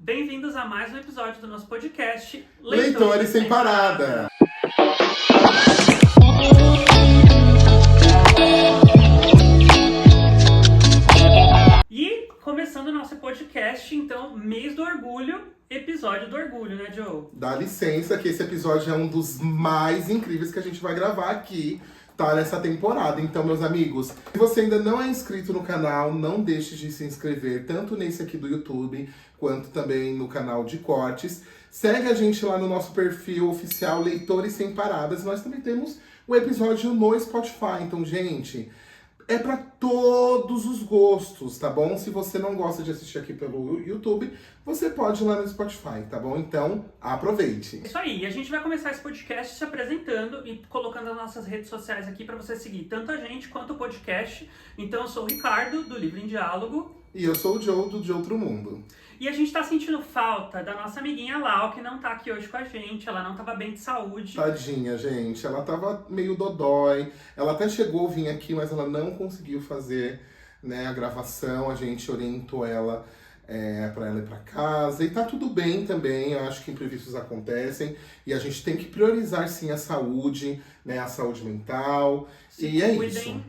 Bem-vindos a mais um episódio do nosso podcast Leitores Sem Parada. E começando o nosso podcast, então, mês do orgulho, episódio do orgulho, né, Joe? Dá licença que esse episódio é um dos mais incríveis que a gente vai gravar aqui, tá, nessa temporada. Então, meus amigos, se você ainda não é inscrito no canal, não deixe de se inscrever, tanto nesse aqui do YouTube, quanto também no canal de cortes. Segue a gente lá no nosso perfil oficial Leitores Sem Paradas. Nós também temos o episódio no Spotify. Então, gente, é pra todos os gostos, tá bom? Se você não gosta de assistir aqui pelo YouTube, você pode ir lá no Spotify, tá bom? Então, aproveite. Isso aí, a gente vai começar esse podcast se apresentando e colocando as nossas redes sociais aqui para você seguir tanto a gente quanto o podcast. Então, eu sou o Ricardo, do Livro em Diálogo. E eu sou o Joe, do De Outro Mundo. E a gente tá sentindo falta da nossa amiguinha Lau, que não tá aqui hoje com a gente, ela não tava bem de saúde. Tadinha, gente. Ela tava meio dodói. Ela até chegou a vir aqui, mas ela não conseguiu fazer, né, a gravação. A gente orientou ela pra ela ir pra casa. E tá tudo bem também. Eu acho que imprevistos acontecem. E a gente tem que priorizar, sim, a saúde, né, a saúde mental. E é isso.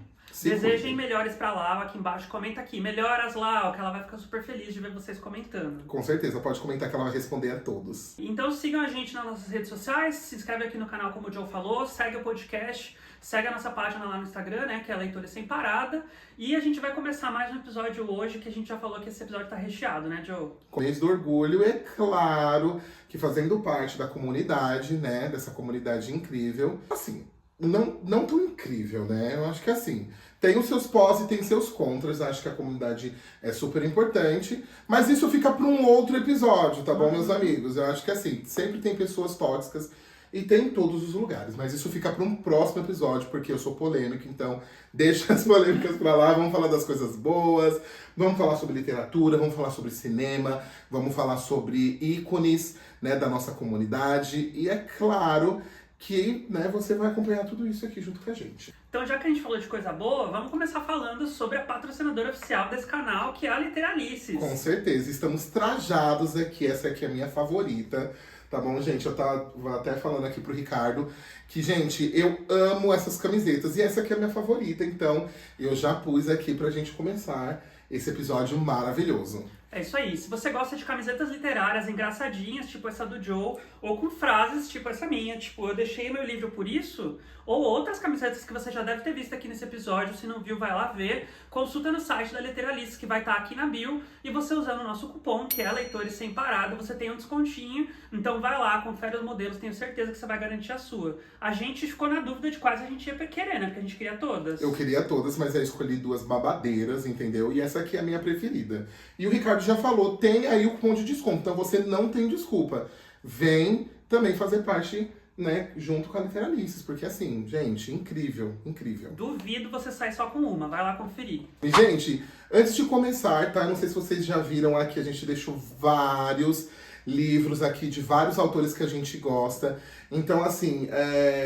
Desejem melhores pra Lau aqui embaixo. Comenta aqui, melhoras Lau, que ela vai ficar super feliz de ver vocês comentando. Com certeza, pode comentar que ela vai responder a todos. Então sigam a gente nas nossas redes sociais, se inscreve aqui no canal como o Joe falou, segue o podcast, segue a nossa página lá no Instagram, né, que é Leitores Sem Parada. E a gente vai começar mais um episódio hoje, que a gente já falou que esse episódio tá recheado, né, Joe? Com mês do orgulho, é claro que fazendo parte da comunidade, né, dessa comunidade incrível, assim, não tão incrível, né, eu acho que assim, tem os seus pós e tem seus contras, acho que a comunidade é super importante, mas isso fica para um outro episódio, tá bom, meus amigos? Eu acho que assim, sempre tem pessoas tóxicas e tem em todos os lugares, mas isso fica para um próximo episódio, porque eu sou polêmico, então deixa as polêmicas pra lá, vamos falar das coisas boas, vamos falar sobre literatura, vamos falar sobre cinema, vamos falar sobre ícones, né, da nossa comunidade, e é claro que, né, você vai acompanhar tudo isso aqui junto com a gente. Então, já que a gente falou de coisa boa, vamos começar falando sobre a patrocinadora oficial desse canal, que é a Literalices. Com certeza, estamos trajados aqui, essa aqui é a minha favorita, tá bom, gente? Eu tava até falando aqui pro Ricardo que, gente, eu amo essas camisetas e essa aqui é a minha favorita, então eu já pus aqui pra gente começar esse episódio maravilhoso. É isso aí, se você gosta de camisetas literárias engraçadinhas, tipo essa do Joe, ou com frases tipo essa minha, tipo, eu deixei meu livro por isso, ou outras camisetas que você já deve ter visto aqui nesse episódio, se não viu, vai lá ver, consulta no site da Literalices, que vai estar aqui na bio, e você usando o nosso cupom, que é Leitores Sem Parada, você tem um descontinho, então vai lá, confere os modelos, tenho certeza que você vai garantir a sua. A gente ficou na dúvida de quais a gente ia querer, né, porque a gente queria todas. Eu queria todas, mas eu escolhi duas babadeiras, entendeu? E essa aqui é a minha preferida. E o Ricardo já falou, tem aí o cupom de desconto, então você não tem desculpa. Vem também fazer parte, né, junto com a Literalices, porque assim, gente, incrível, incrível. Duvido você sair só com uma, vai lá conferir. E, gente, antes de começar, tá, não sei se vocês já viram aqui, a gente deixou vários livros aqui de vários autores que a gente gosta. Então, assim,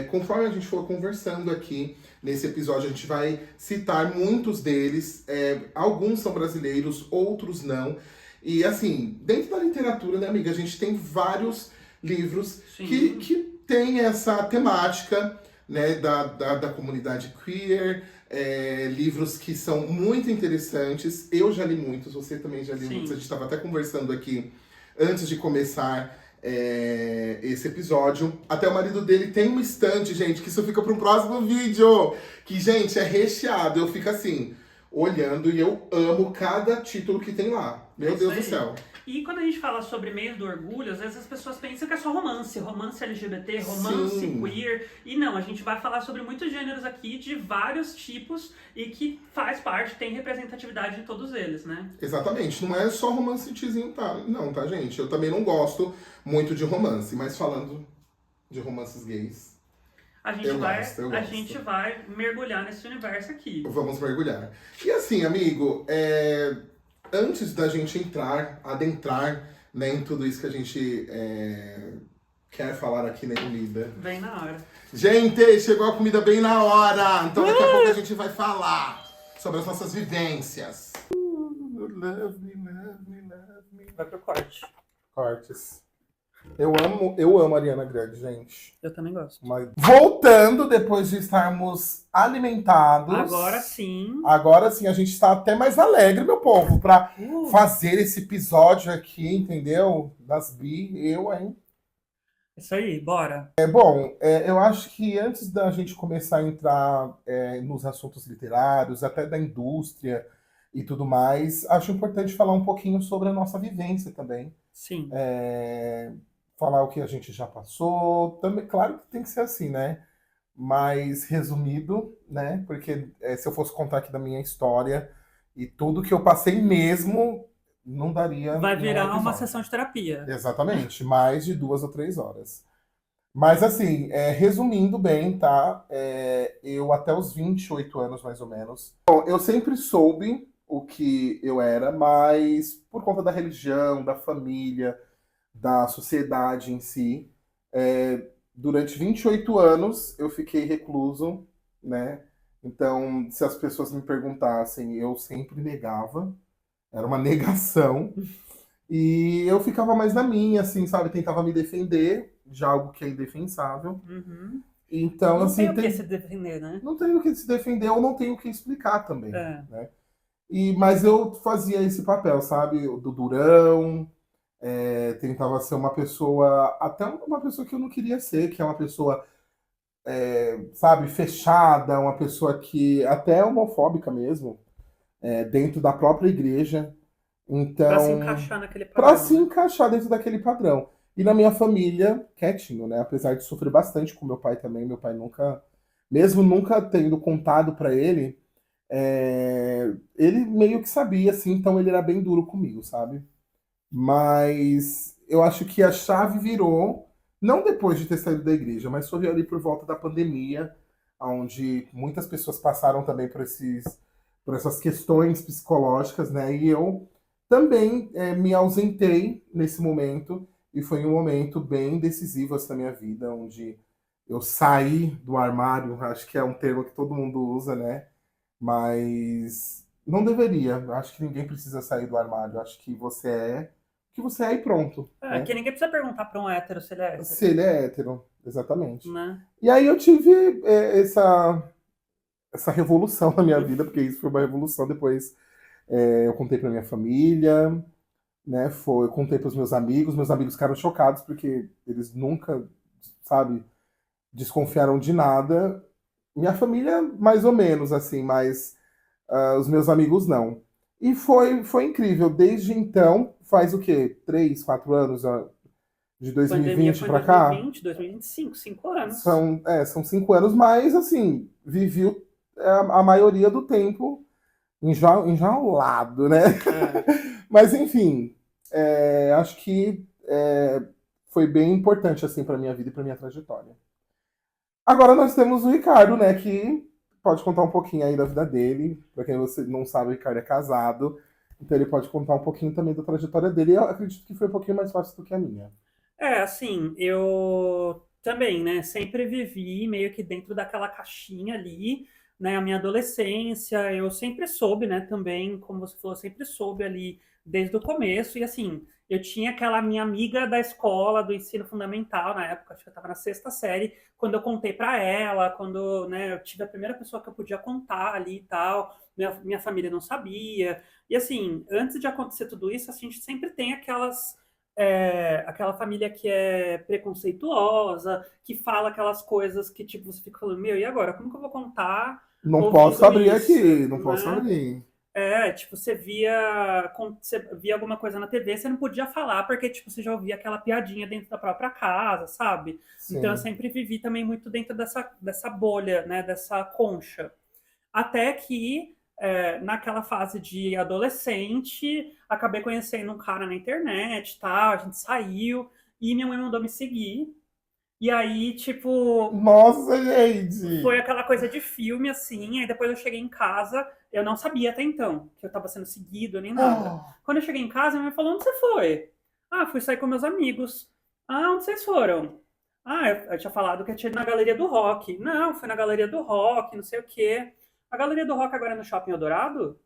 conforme a gente for conversando aqui nesse episódio, a gente vai citar muitos deles. Alguns são brasileiros, outros não. E, assim, dentro da literatura, né, amiga, a gente tem vários livros que tem essa temática, né, da comunidade queer, livros que são muito interessantes. Eu já li muitos, você também já li muitos. A gente estava até conversando aqui antes de começar esse episódio. Até o marido dele tem uma estante, gente, que isso fica para um próximo vídeo. Que, gente, é recheado. Eu fico assim, olhando, e eu amo cada título que tem lá. Meu Deus do céu. E quando a gente fala sobre mês do orgulho, às vezes as pessoas pensam que é só romance LGBT, romance queer. E não, a gente vai falar sobre muitos gêneros aqui, de vários tipos, e que faz parte, tem representatividade em todos eles, né? Exatamente, não é só romancezinho, tá? Não, tá, gente? Eu também não gosto muito de romance, mas falando de romances gays, a gente vai mergulhar nesse universo aqui. Vamos mergulhar. E assim, amigo, antes da gente adentrar, né, em tudo isso que a gente quer falar aqui na comida. Bem na hora. Gente, chegou a comida bem na hora! Então daqui a pouco a gente vai falar sobre as nossas vivências. Love me, love me, love me. Vai pro corte. cortes. Eu amo a Ariana Grande, gente. Eu também gosto. Mas voltando, depois de estarmos alimentados. Agora sim, a gente está até mais alegre, meu povo, para fazer esse episódio aqui, entendeu? Das bi, hein? Isso aí, bora. Bom, eu acho que antes da gente começar a entrar nos assuntos literários, até da indústria e tudo mais, acho importante falar um pouquinho sobre a nossa vivência também. Sim. Falar o que a gente já passou. Também, claro que tem que ser assim, né? Mais resumido, né? Porque se eu fosse contar aqui da minha história e tudo que eu passei mesmo, não daria. Vai virar uma sessão de terapia. Exatamente, mais de 2 ou 3 horas. Mas assim, resumindo bem, tá? Eu até os 28 anos, mais ou menos. Bom, eu sempre soube o que eu era, mas por conta da religião, da família, da sociedade em si, durante 28 anos eu fiquei recluso, né? Então, se as pessoas me perguntassem, eu sempre negava. Era uma negação. E eu ficava mais na minha, assim, sabe? Tentava me defender de algo que é indefensável. Uhum. Então, não assim. Não tem o que se defender, né? Não tem o que se defender ou não tem o que explicar também. É. Né? Mas eu fazia esse papel, sabe? Do durão. Tentava ser uma pessoa. Até uma pessoa que eu não queria ser, que é uma pessoa. Sabe, fechada, uma pessoa que até é homofóbica mesmo, dentro da própria igreja. Então, pra se encaixar naquele padrão. Pra se encaixar dentro daquele padrão. E na minha família, quietinho, né? Apesar de sofrer bastante com meu pai também, meu pai nunca, mesmo nunca tendo contado pra ele, ele meio que sabia, assim, então ele era bem duro comigo, sabe? Mas eu acho que a chave virou, não depois de ter saído da igreja, mas foi ali por volta da pandemia, onde muitas pessoas passaram também por essas questões psicológicas, né? E eu também me ausentei nesse momento, e foi um momento bem decisivo assim, na minha vida, onde eu saí do armário, acho que é um termo que todo mundo usa, né? Mas não deveria. Acho que ninguém precisa sair do armário. Acho que você é o que você é e pronto. Né? Que ninguém precisa perguntar pra um hétero se ele é hétero. Se ele é hétero, exatamente. Né? E aí eu tive essa revolução na minha vida, porque isso foi uma revolução. Depois eu contei pra minha família, né? Eu contei pros meus amigos ficaram chocados, porque eles nunca, sabe, desconfiaram de nada. Minha família, mais ou menos, assim, mas os meus amigos não. E foi incrível. Desde então, faz o quê? 3, 4 anos de 2020 pra cá? 2020, 2025, 5 anos. São 5 anos, mas, assim, vivi a maioria do tempo enjaulado, né? Mas, enfim, acho que foi bem importante, assim, pra minha vida e pra minha trajetória. Agora nós temos o Ricardo, né, que pode contar um pouquinho aí da vida dele. Pra quem você não sabe, o Ricardo é casado, então ele pode contar um pouquinho também da trajetória dele. Eu acredito que foi um pouquinho mais fácil do que a minha. Assim, eu também, né, sempre vivi meio que dentro daquela caixinha ali, né, a minha adolescência, eu sempre soube, né, também, como você falou, sempre soube ali desde o começo, e assim, eu tinha aquela minha amiga da escola, do ensino fundamental, na época, acho que eu estava na 6ª série, quando eu contei para ela, quando, né, eu tive a primeira pessoa que eu podia contar ali e tal, minha família não sabia, e assim, antes de acontecer tudo isso, a gente sempre tem aquela família que é preconceituosa, que fala aquelas coisas que, tipo, você fica falando, meu, e agora? Como que eu vou contar? Não posso abrir isso, aqui, não posso abrir. Tipo, você via alguma coisa na TV, você não podia falar, porque, tipo, você já ouvia aquela piadinha dentro da própria casa, sabe? Sim. Então, eu sempre vivi também muito dentro dessa bolha, né, dessa concha. Até que, naquela fase de adolescente, acabei conhecendo um cara na internet, tal, a gente saiu, e minha mãe mandou me seguir. E aí, tipo... Nossa, gente! Foi aquela coisa de filme, assim, aí depois eu cheguei em casa, eu não sabia até então que eu tava sendo seguido, nem nada. Quando eu cheguei em casa, minha mãe falou, onde você foi? Fui sair com meus amigos. Onde vocês foram? Eu tinha falado que eu tinha ido na Galeria do Rock. Não, fui na Galeria do Rock, não sei o quê. A Galeria do Rock agora é no Shopping Eldorado?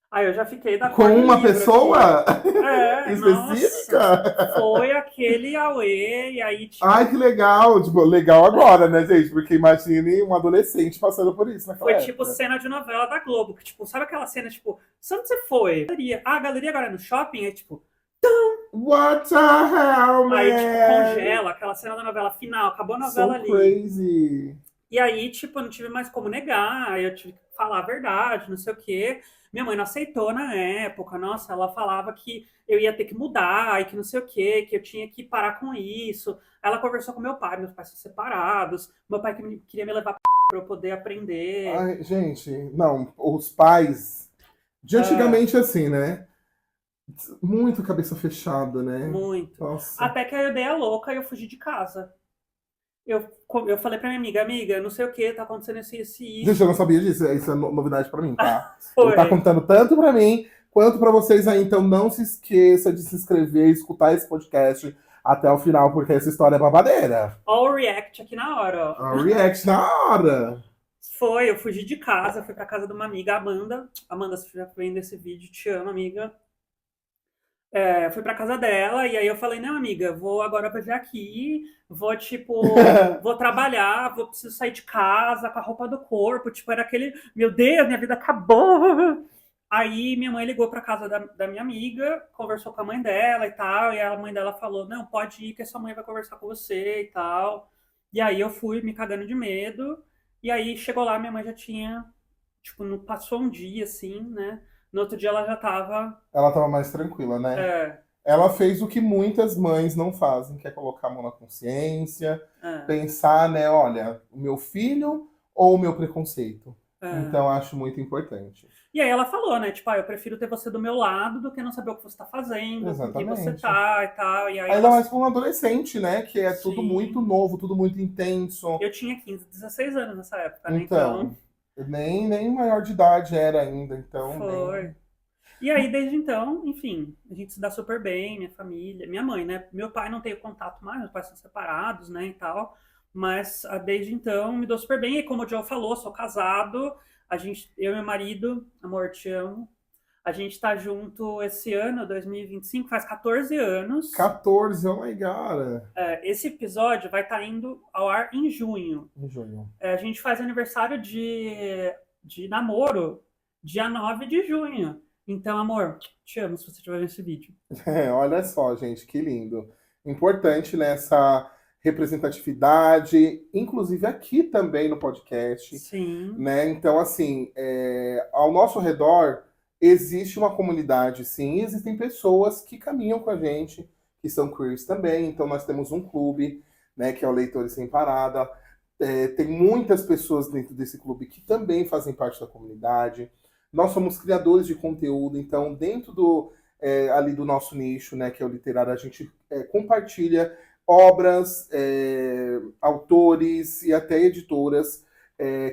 Aí eu já fiquei da Com cor do uma livro pessoa aqui. É, nossa. específica? Foi aquele auê, e aí, Ai, tipo, que legal! Tipo, legal agora, né, gente? Porque imagine um adolescente passando por isso naquela foi tipo época. cena de novela da Globo. Que, tipo, sabe aquela cena, tipo, onde você foi? Galeria. Ah, a galeria agora é no shopping? É tipo, What the hell, aí, tipo, man? congela aquela cena da novela final, acabou a novela So ali. crazy. E aí, tipo, eu não tive mais como negar, aí eu tive que falar a verdade, não sei o quê. Minha mãe não aceitou na época, nossa, ela falava que eu ia ter que mudar e que não sei o quê, que eu tinha que parar com isso. Ela conversou com meu pai, meus pais são separados, meu pai queria me levar para eu poder aprender. Ai, gente, não, os pais de Ah, antigamente assim, né? Muito cabeça fechada, né? muito. Nossa. Até que aí eu dei a louca e eu fugi de casa. Eu, eu falei pra minha amiga, amiga, não sei o que, tá acontecendo Gente, eu não isso. sabia disso, isso é novidade pra mim, tá? Ele tá Foi. contando tanto pra mim quanto pra vocês aí, então não se esqueça de se inscrever e escutar esse podcast até o final, porque essa história é babadeira. All react aqui na hora, ó. A react na hora. Foi, eu fugi de casa, fui pra casa de uma amiga, Amanda. Amanda, se estiver vendo esse vídeo, te amo, amiga. É, fui pra casa dela e aí eu falei, não, amiga, vou agora viver aqui, vou, tipo, vou trabalhar, vou preciso sair de casa com a roupa do corpo, tipo, era aquele, meu Deus, minha vida acabou. Aí minha mãe ligou pra casa da minha amiga, conversou com a mãe dela e tal, e a mãe dela falou, não, pode ir que a sua mãe vai conversar com você e tal. E aí eu fui me cagando de medo, e aí chegou lá, minha mãe já tinha, tipo, não passou um dia, assim, né? No outro dia ela já tava, Ela tava mais tranquila, né? é, Ela fez o que muitas mães não fazem, que é colocar a mão na consciência, é, pensar, né, olha, o meu filho ou o meu preconceito. é. Então, acho muito importante. E aí ela falou, né? Tipo, ah, eu prefiro ter você do meu lado do que não saber o que você tá fazendo, com quem você Exatamente. tá e tal. E aí Ainda ela, mais para um adolescente, né, que é tudo muito sim. novo, tudo muito intenso. Eu tinha 15, 16 anos nessa época, né? Então, Então, nem maior de idade era ainda, então foi. nem. E aí, desde então, enfim, a gente se dá super bem, minha família, minha mãe, né? Meu pai não tem contato mais, meus pais são separados, né, e tal. Mas desde então me dou super bem. E como o Joe falou, sou casado. A gente, eu e meu marido, amor, te amo. A gente tá junto esse ano, 2025, faz 14 anos. 14, oh my god. Esse episódio vai estar indo ao ar em junho. Em junho. A gente faz aniversário de namoro dia 9 de junho. Então, amor, te amo se você estiver vendo esse vídeo. É, olha só, gente, que lindo. Importante nessa representatividade, inclusive aqui também no podcast, Sim, né? Então, assim, ao nosso redor existe uma comunidade, sim, e existem pessoas que caminham com a gente, que são queers também. Então, nós temos um clube, né, que é o Leitores Sem Parada. Tem muitas pessoas dentro desse clube que também fazem parte da comunidade. Nós somos criadores de conteúdo, então, dentro ali do nosso nicho, né, que é o literário, a gente compartilha obras, autores e até editoras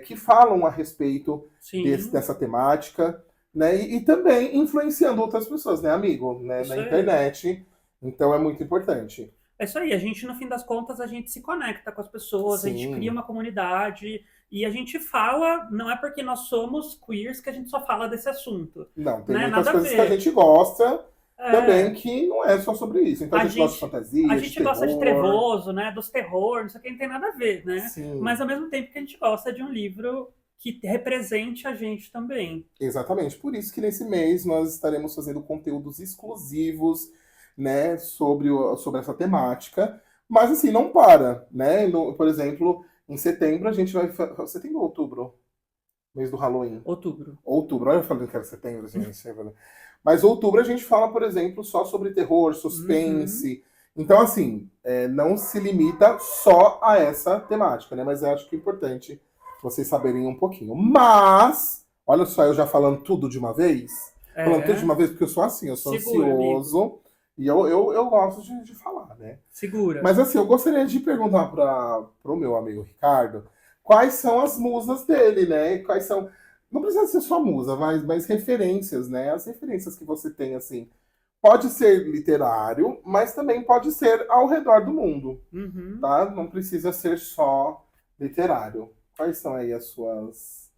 que falam a respeito sim, dessa temática, né, e também influenciando outras pessoas, né, amigo, né, na isso aí. internet. Então é muito importante. É isso aí, a gente, no fim das contas, a gente se conecta com as pessoas, a gente cria Sim, uma comunidade e a gente fala, não é porque nós somos queers que a gente só fala desse assunto, não, tem né? muitas Nada a coisas que a ver. gente gosta também É, que não é só sobre isso. Então a a gente gosta de gente, a fantasia, de gente gosta de terror. trevoso, né? Dos terror, não sei o que, não tem nada a ver, né? Mas Sim, ao mesmo tempo que a gente gosta de um livro que represente a gente também. exatamente. Por isso que nesse mês nós estaremos fazendo conteúdos exclusivos, né, sobre essa temática. Mas assim, não para, né? Por exemplo, em setembro a gente vai. Setembro ou outubro? Mês do Halloween. Outubro. Outubro, olha eu falando que era setembro, gente. Mas outubro a gente fala, por exemplo, só sobre terror, Uhum. suspense. Então, assim, não se limita só a essa temática, né? Mas eu acho que é importante vocês saberem um pouquinho. Mas, olha só, eu já falando tudo de uma vez. Falando tudo de É. uma vez, porque eu sou assim, eu sou Segura, amigo. ansioso e eu gosto de falar, né? Segura. Mas assim, eu gostaria de perguntar para o meu amigo Ricardo quais são as musas dele, né? Quais são. Não precisa ser só musa, mas referências, né? As referências que você tem, assim. Pode ser literário, mas também pode ser ao redor do mundo, Uhum. tá? Não precisa ser só literário. Quais são aí as suas.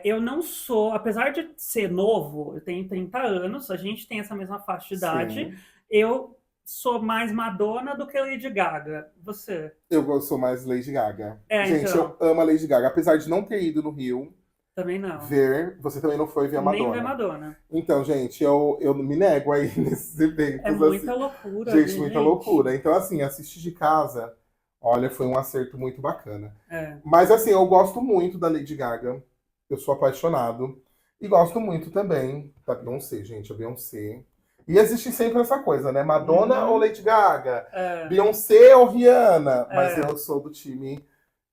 Eu não sou, apesar de ser novo, eu tenho 30 anos, a gente tem essa mesma faixa de idade, Sim. eu sou mais Madonna do que Lady Gaga. Você? Eu sou mais Lady Gaga. Gente, eu Então, amo a Lady Gaga. Apesar de não ter ido no Rio também não. ver, você também não foi ver a Nem ver Madonna. Madonna. Então, gente, eu me nego aí nesses É eventos, assim. muita loucura, Gente, viu, muita gente? loucura. Então, assim, assistir de casa, olha, foi um acerto muito bacana. É. Mas, assim, eu gosto muito da Lady Gaga. Eu sou apaixonado. E gosto muito também da Beyoncé, gente. A Beyoncé. E existe sempre essa coisa, né? Madonna ou Uhum. Lady Gaga? É. Beyoncé ou Rihanna? Mas É. eu sou do time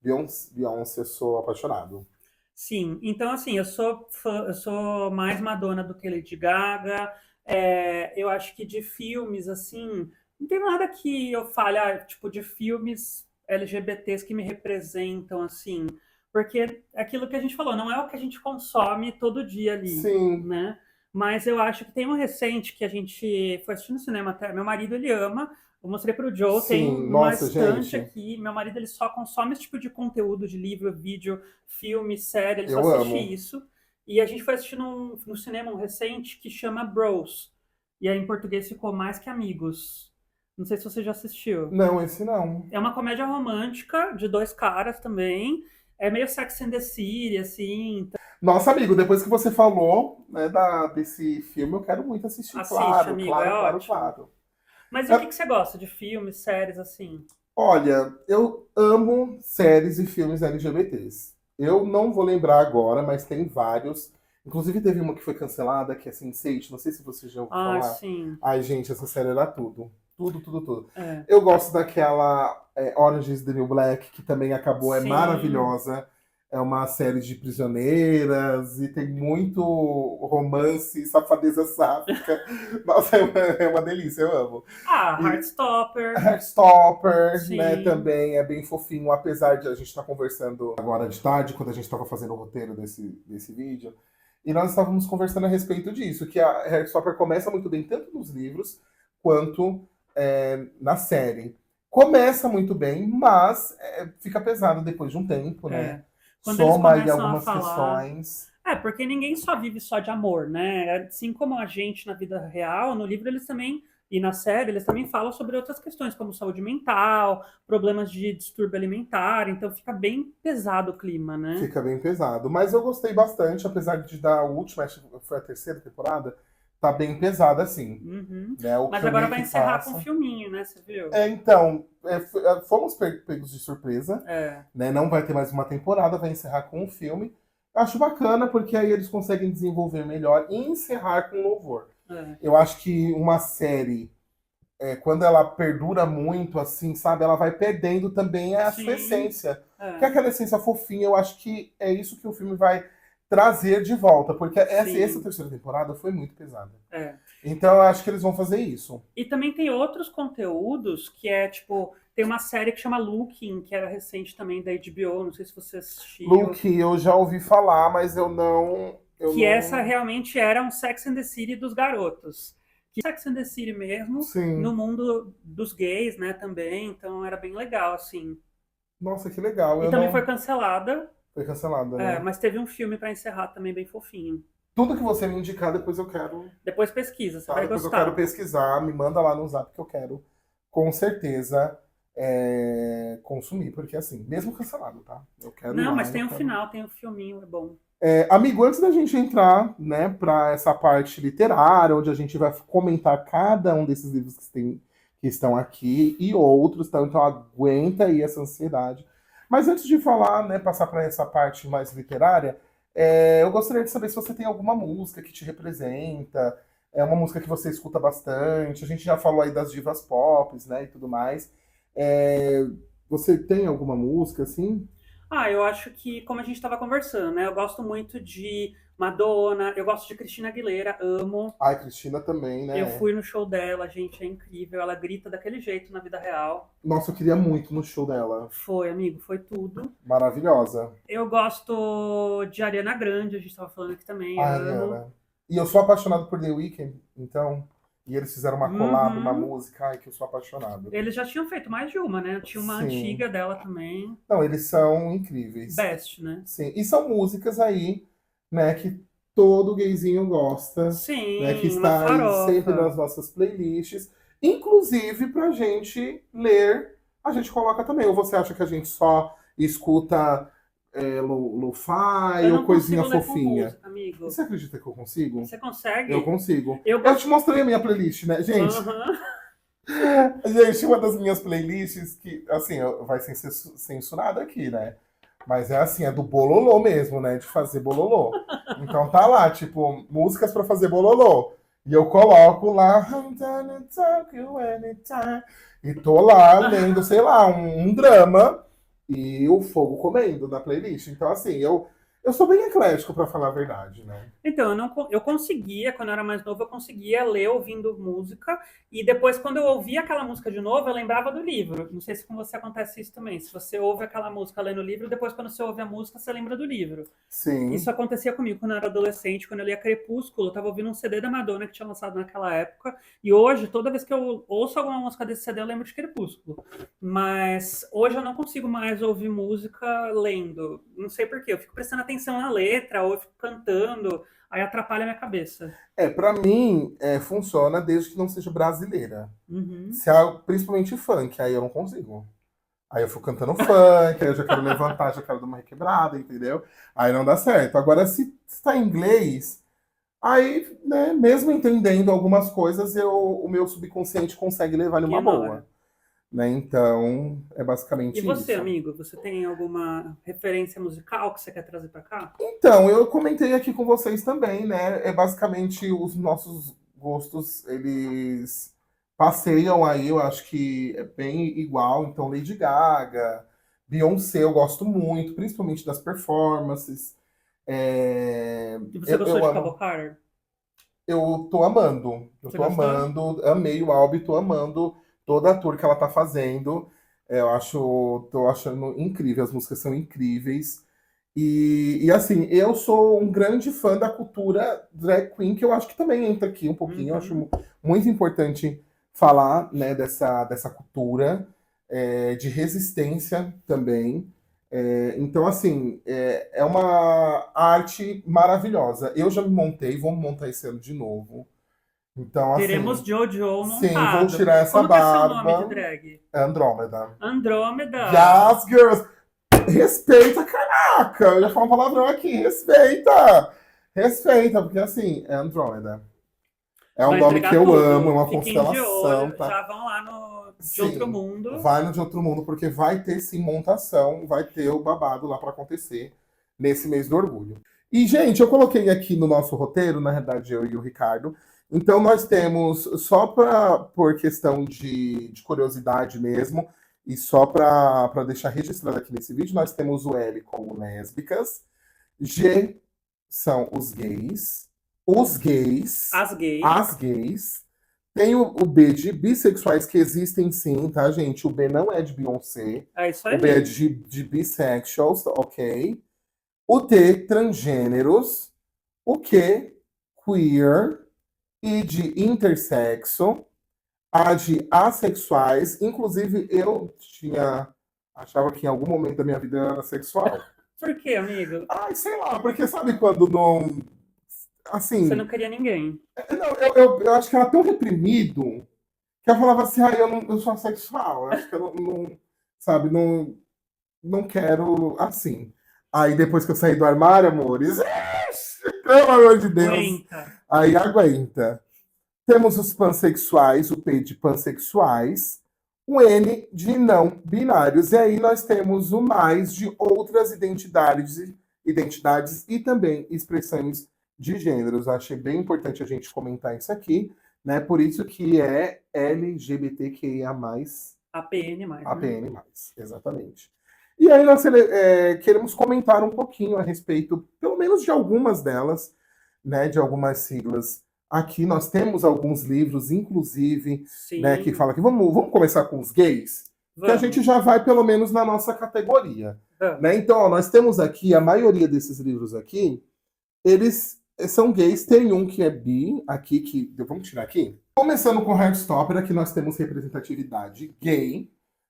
Beyoncé, sou apaixonado. Sim, então assim, eu sou mais Madonna do que Lady Gaga. Eu acho que de filmes, assim, não tem nada que eu fale, tipo, de filmes LGBTs que me representam, assim, porque é aquilo que a gente falou, não é o que a gente consome todo dia ali, Sim, né? Mas eu acho que tem um recente que a gente foi assistir no cinema até. Meu marido, ele ama. Eu mostrei para o Joe, tem sim. uma Nossa, estante gente, aqui. Meu marido, ele só consome esse tipo de conteúdo de livro, vídeo, filme, série, ele só eu assiste amo. isso. E a gente foi assistir no cinema um recente que chama Bros. E aí em português ficou Mais Que Amigos. Não sei se você já assistiu. Não, esse não. É uma comédia romântica de dois caras também. É meio Sex and the City, assim. Então, Nossa, amigo, depois que você falou, né, desse filme, eu quero muito assistir. assiste, Claro, amigo, é claro, claro, ótimo. claro. Mas e o que É, que você gosta de filmes, séries, assim? olha, eu amo séries e filmes LGBTs. Eu não vou lembrar agora, mas tem vários. Inclusive teve uma que foi cancelada, que é Sense8, não sei se você já ouviu Ah, falar. sim. Ai, gente, essa série era tudo. Tudo, tudo, tudo. É. Eu gosto daquela Orange is the New Black, que também acabou, é Sim. maravilhosa. É uma série de prisioneiras e tem muito romance, safadeza sáfica. Nossa, é uma delícia, eu amo. Ah, E Heartstopper. Heartstopper, né, Sim. também é bem fofinho, apesar de a gente estar conversando agora de tarde, quando a gente estava fazendo o roteiro desse vídeo, e nós estávamos conversando a respeito disso, que a Heartstopper começa muito bem, tanto nos livros quanto na série. Começa muito bem, mas fica pesado depois de um tempo, né? É. Quando eles Soma aí começam a algumas falar. questões. Porque ninguém só vive só de amor, né? Assim como a gente na vida real, no livro eles também, e na série, eles também falam sobre outras questões, como saúde mental, problemas de distúrbio alimentar, então fica bem pesado o clima, né? Fica bem pesado. Mas eu gostei bastante, apesar de dar a última, acho que foi a terceira temporada, tá bem pesada assim. Uhum. Né? O Mas que eu agora meio vai que encerrar com um passa. filminho, né? Você viu? Então, fomos pegos de surpresa, É, né? Não vai ter mais uma temporada, vai encerrar com um filme. Acho bacana, porque aí eles conseguem desenvolver melhor e encerrar com louvor. é. Eu acho que uma série, quando ela perdura muito, assim, sabe, ela vai perdendo também a sua Sim, essência. Que é é, aquela essência fofinha, eu acho que é isso que o filme vai trazer de volta, porque essa sim, terceira temporada foi muito pesada. é. Então eu acho que eles vão fazer isso. E também tem outros conteúdos que é tipo, tem uma série que chama Looking, que era recente também da HBO, não sei se você assistiu, Luke, eu já ouvi falar, mas eu não. Eu que essa não. realmente era um Sex and the City dos garotos. Que Sex and the City mesmo, no Sim. mundo dos gays, né, também, então era bem legal, assim. Nossa, que legal. E Eu também foi não. cancelada, Foi cancelada, né? mas teve um filme para encerrar também bem fofinho. Tudo que você me indicar, depois eu quero. Depois pesquisa, você Tá? vai Depois eu quero gostar. pesquisar, me manda lá no zap que eu quero, com certeza, consumir. Porque assim, mesmo cancelado, tá? Eu quero ir Não, lá, mas eu tem um quero. final, tem um filminho, é bom. Amigo, antes da gente entrar, né, para essa parte literária, onde a gente vai comentar cada um desses livros que estão aqui e outros, tá? Então aguenta aí essa ansiedade. Mas antes de falar, né, passar para essa parte mais literária, eu gostaria de saber se você tem alguma música que te representa, é uma música que você escuta bastante. A gente já falou aí das divas pop, né, e tudo mais. É, você tem alguma música assim? Eu acho que, como a gente estava conversando, né? Eu gosto muito de Madonna, eu gosto de Cristina Aguilera, amo. Ai, Cristina também, Eu né? fui no show dela, gente, é incrível. Ela grita daquele jeito na vida real. Nossa, eu queria muito no show dela. Foi, amigo, foi tudo. Maravilhosa. Eu gosto de Ariana Grande, a gente estava falando aqui também, A amo. Ariana. E eu sou apaixonado por The Weeknd, então E eles fizeram uma collab, uma Uhum. música, ai, que eu sou apaixonado. Eles já tinham feito mais de uma, né? Tinha uma Sim. antiga dela também. Não, eles são incríveis. Best, né? Sim. E são músicas aí, né, que todo gayzinho gosta, né, que Sim, uma está aí sempre farofa. nas nossas playlists. Inclusive, pra gente ler, a gente coloca também. Ou você acha que a gente só escuta lo-fi Eu ou não coisinha consigo ler com fofinha? música, E amigo. você acredita que eu consigo? Você Eu consegue? consigo. Eu Eu te gosto. mostrei a minha playlist, né? Gente, Aham. gente, uma das minhas playlists que, assim, vai ser censurada aqui, né? Mas é assim, é do bololô mesmo, né? De fazer bololô. Então tá lá, tipo, músicas pra fazer bololô. E eu coloco lá. I'm gonna talk you anytime. E tô lá lendo, sei lá, um drama e o fogo comendo na playlist. Então, assim, eu sou bem eclético, pra falar a verdade, né? Então, eu, não, eu conseguia, quando eu era mais novo, eu conseguia ler ouvindo música, e depois, quando eu ouvia aquela música de novo, eu lembrava do livro. Não sei se com você acontece isso também. Se você ouve aquela música lendo o livro, depois, quando você ouve a música, você lembra do livro. Isso Sim. acontecia comigo quando eu era adolescente, quando eu lia Crepúsculo, eu tava ouvindo um CD da Madonna que tinha lançado naquela época, e hoje, toda vez que eu ouço alguma música desse CD, eu lembro de Crepúsculo. Mas hoje eu não consigo mais ouvir música lendo. Não sei por quê, eu fico prestando atenção na letra, ou eu fico cantando, aí atrapalha a minha cabeça. Pra mim, funciona desde que não seja brasileira. Uhum. Se é, principalmente funk, aí eu não consigo. Aí eu fico cantando funk, aí eu já quero levantar, já quero dar uma requebrada, entendeu? Aí não dá certo. Agora, se está em inglês, aí, né, mesmo entendendo algumas coisas, o meu subconsciente consegue levar ele uma Ignora. boa. Né? Então, é E basicamente você, isso. amigo, você tem alguma referência musical que você quer trazer pra cá? Então, eu comentei aqui com vocês também, né? É basicamente os nossos gostos, eles passeiam aí, eu acho que é bem igual. Então, Lady Gaga, Beyoncé, eu gosto muito, principalmente das performances. E você Eu, gostou eu de amo, Cavocar? eu tô amando, Você gostou? amei o álbum, tô amando toda a tour que ela tá fazendo. Tô achando incrível, as músicas são incríveis. E assim, eu sou um grande fã da cultura drag queen, que eu acho que também entra aqui um pouquinho. Eu acho Uhum. muito importante falar, né, dessa cultura, de resistência também. Então, assim, é uma arte maravilhosa. Eu já me montei, vou me montar esse ano de novo. Então, Teremos assim, Jojo sim, vou montado. tirar essa Como que é seu nome de barba. drag? Andrômeda. Andrômeda. Yes, girls! Respeita, caraca! Eu ia falar um palavrão aqui, respeita! Respeita, porque assim, é Andrômeda. É um Vai nome que entregar eu amo, é tudo. uma Fiquem de constelação, olho. tá? Já vão lá no de outro Sim, mundo. vai no de outro mundo, porque vai ter sim montação, vai ter o babado lá pra acontecer nesse mês do orgulho. E, gente, eu coloquei aqui no nosso roteiro, na verdade, eu e o Ricardo. Então, nós temos, só por questão de curiosidade mesmo, e só para deixar registrado aqui nesse vídeo, nós temos o L como lésbicas, G são os gays, As gays. as gays. Tem o B de bissexuais que existem sim, tá, gente? O B não é de Beyoncé. É isso O B é aí. de bissexuals, ok? O T, transgêneros. O Q, queer. I de intersexo. A de assexuais. Inclusive, achava que em algum momento da minha vida eu era sexual. Por quê, amigo? Ai, sei lá, porque sabe quando não. Você Assim, não queria ninguém. não, eu acho que era tão reprimido que eu falava assim, ah, eu sou assexual. Eu acho que eu sabe, não quero assim. Aí depois que eu saí do armário, amores, pelo amor de Deus, Aguenta. aí aguenta. Temos os pansexuais, o P de pansexuais, o N de não binários, e aí nós temos o mais de outras identidades e também expressões de gêneros. Eu achei bem importante a gente comentar isso aqui, né? Por isso que é LGBTQIA+, APN mais, né? APN+, exatamente. E aí nós queremos comentar um pouquinho a respeito, pelo menos de algumas delas, né, de algumas siglas. Aqui nós temos alguns livros, inclusive, né, que Sim. fala que vamos começar com os gays, que a gente Vamos. já vai pelo menos na nossa categoria, né? Vamos. Então, ó, nós temos aqui a maioria desses livros aqui, eles são gays. Tem um que é bi aqui que vamos tirar aqui. Começando com Heartstopper, aqui nós temos representatividade gay,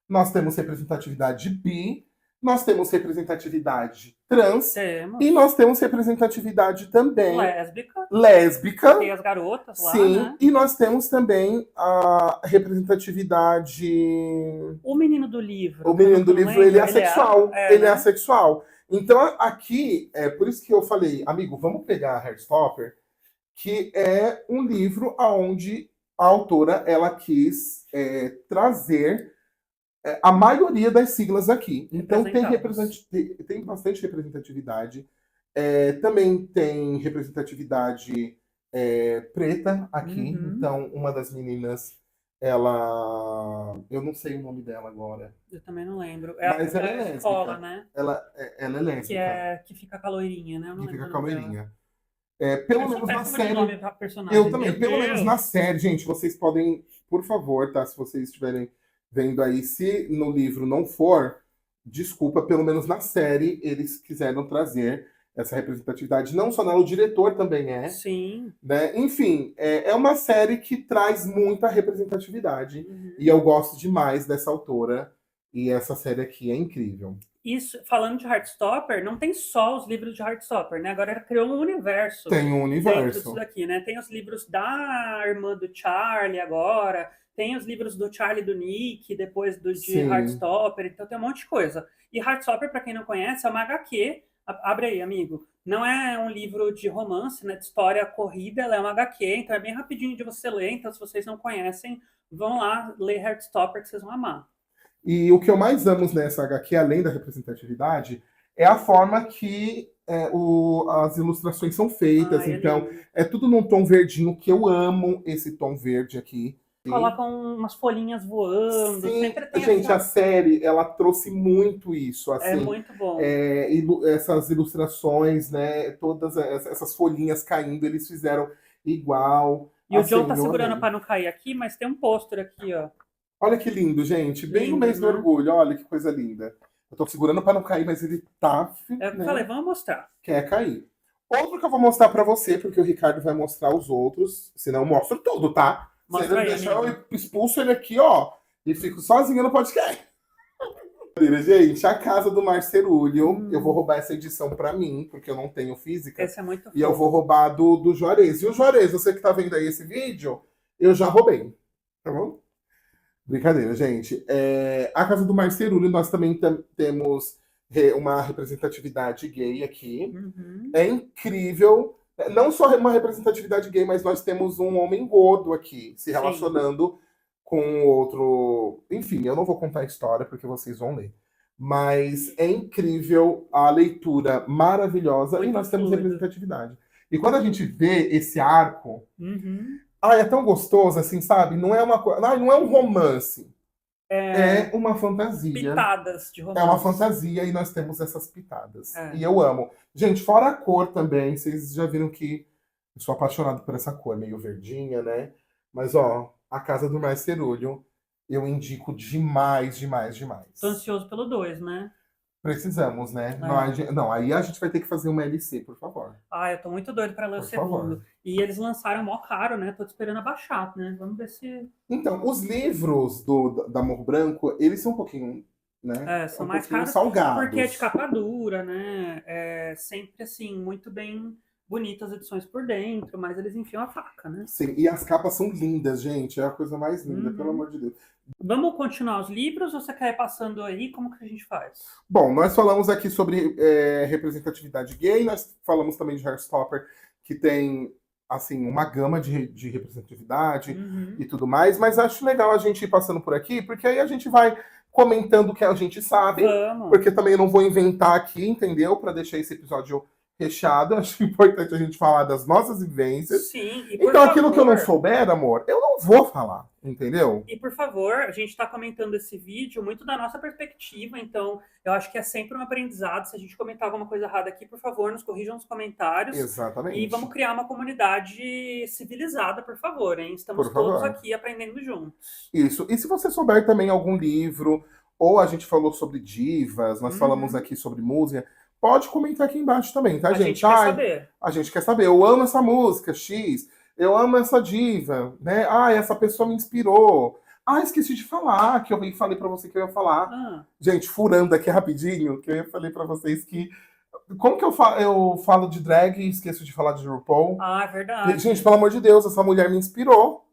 nós temos representatividade bi, nós temos representatividade trans Temos. e nós temos representatividade também Lésbica. lésbica. Tem as garotas lá, Sim, né? e nós temos também a representatividade. O menino do livro. O menino do não livro, lembro, ele é assexual. Ele é né? assexual. Então, aqui, é por isso que eu falei, amigo, vamos pegar a Heartstopper, que é um livro onde a autora ela quis trazer a maioria das siglas aqui. Então, tem bastante representatividade. Também tem representatividade preta aqui. Uhum. Então, uma das meninas, ela. Eu não sei o nome dela agora. Eu também não lembro. Mas ela é a lésbica. escola, né? Ela é lésbica. Que fica com a loirinha, né? Eu não Que fica lembro com a o nome dela. loirinha. Pelo Eu sou menos na péssima de série. nome pra personagem. Eu também. Meu Pelo Deus. menos na série, gente, vocês podem, por favor, tá? Se vocês estiverem vendo aí, se no livro não for, desculpa, pelo menos na série eles quiseram trazer essa representatividade. Não só nela, o diretor também Sim. né? Enfim, é uma série que traz muita representatividade. Uhum. E eu gosto demais dessa autora. E essa série aqui é incrível. Isso, falando de Heartstopper, não tem só os livros de Heartstopper, né? Agora ela criou um universo. Tem um dentro universo. disso daqui, né? Tem os livros da irmã do Charlie agora, tem os livros do Charlie e do Nick, depois de Sim. Heartstopper, então tem um monte de coisa. E Heartstopper, para quem não conhece, é uma HQ. Abre aí, amigo. Não é um livro de romance, né? De história corrida, ela é uma HQ, então é bem rapidinho de você ler. Então, se vocês não conhecem, vão lá ler Heartstopper que vocês vão amar. E o que eu mais amo nessa HQ, além da representatividade, é a forma que as ilustrações são feitas. Então, é tudo num tom verdinho, que eu amo esse tom verde aqui. Colocam umas folhinhas voando. Sim, sempre tem gente, a série, ela trouxe muito isso. Assim, é muito bom. Essas ilustrações, né? Todas essas folhinhas caindo, eles fizeram igual. E assim, o Joe tá segurando para não cair aqui, mas tem um pôster aqui, ó. Olha que lindo, gente. Bem no mês do orgulho. Olha que coisa linda. Eu tô segurando para não cair, mas ele tá... Eu falei, vamos mostrar. Quer cair. Outro que eu vou mostrar para você, porque o Ricardo vai mostrar os outros. Senão eu mostro tudo, tá? Se ele deixar, eu expulso ele aqui, ó. E fico sozinho no podcast. Gente, a casa do Marcerulho. Eu vou roubar essa edição pra mim, porque eu não tenho física. Esse é muito E eu vou roubar do Juarez. E o Juarez, você que tá vendo aí esse vídeo, eu já roubei. Tá bom? Brincadeira, gente. A casa do Marcerulho, nós também temos uma representatividade gay aqui. Uhum. É incrível. Não só uma representatividade gay, mas nós temos um homem gordo aqui, se relacionando com outro... Enfim, eu não vou contar a história, porque vocês vão ler. Mas é incrível a leitura maravilhosa e nós temos representatividade. E quando a gente vê esse arco... é tão gostoso, assim, sabe? Não é uma coisa... não é um romance. É uma fantasia. Pitadas de romance. É uma fantasia e nós temos essas pitadas. E eu amo. Gente, fora a cor também, vocês já viram que eu sou apaixonado por essa cor, meio verdinha, né? Mas, ó, a Casa do Marcerulho, eu indico demais, demais, demais. Tô ansioso pelo 2, né? Precisamos, né? Não, aí a gente vai ter que fazer uma LC, por favor. Eu tô muito doido pra ler o segundo. E eles lançaram mó caro, né? Tô esperando abaixar, né? Vamos ver se... Então, os livros da Morro Branco, eles são um pouquinho, né? São mais caros, salgados. Porque é de capa dura, né? É sempre, assim, muito bem bonitas edições por dentro, mas eles enfiam a faca, né? Sim, e as capas são lindas, gente. É a coisa mais linda, pelo amor de Deus. Vamos continuar os livros ou você quer ir passando aí? Como que a gente faz? Bom, nós falamos aqui sobre representatividade gay, nós falamos também de Heartstopper, que tem, assim, uma gama de representatividade e tudo mais, mas acho legal a gente ir passando por aqui, porque aí a gente vai comentando o que a gente sabe, porque também eu não vou inventar aqui, entendeu? Para deixar esse episódio recheado, acho importante a gente falar das nossas vivências. Sim, e então aquilo que eu não souber, amor, eu não vou falar, entendeu? E por favor, a gente está comentando esse vídeo muito da nossa perspectiva, então eu acho que é sempre um aprendizado. Se a gente comentar alguma coisa errada aqui, por favor, nos corrijam nos comentários. Exatamente. E vamos criar uma comunidade civilizada, por favor, hein? Estamos todos aqui aprendendo juntos. Isso. E se você souber também algum livro, ou a gente falou sobre divas, nós falamos aqui sobre música, pode comentar aqui embaixo também, tá, gente? A gente quer saber. A gente quer saber. Eu amo essa música, X. eu amo essa diva, né? Ah, essa pessoa me inspirou. Ah, esqueci de falar, que eu falei pra você que eu ia falar. Ah, Gente, furando aqui rapidinho, que eu falei pra vocês que... Como que eu falo de drag e esqueço de falar de RuPaul? é Gente, verdade. pelo amor de Deus, essa mulher me inspirou.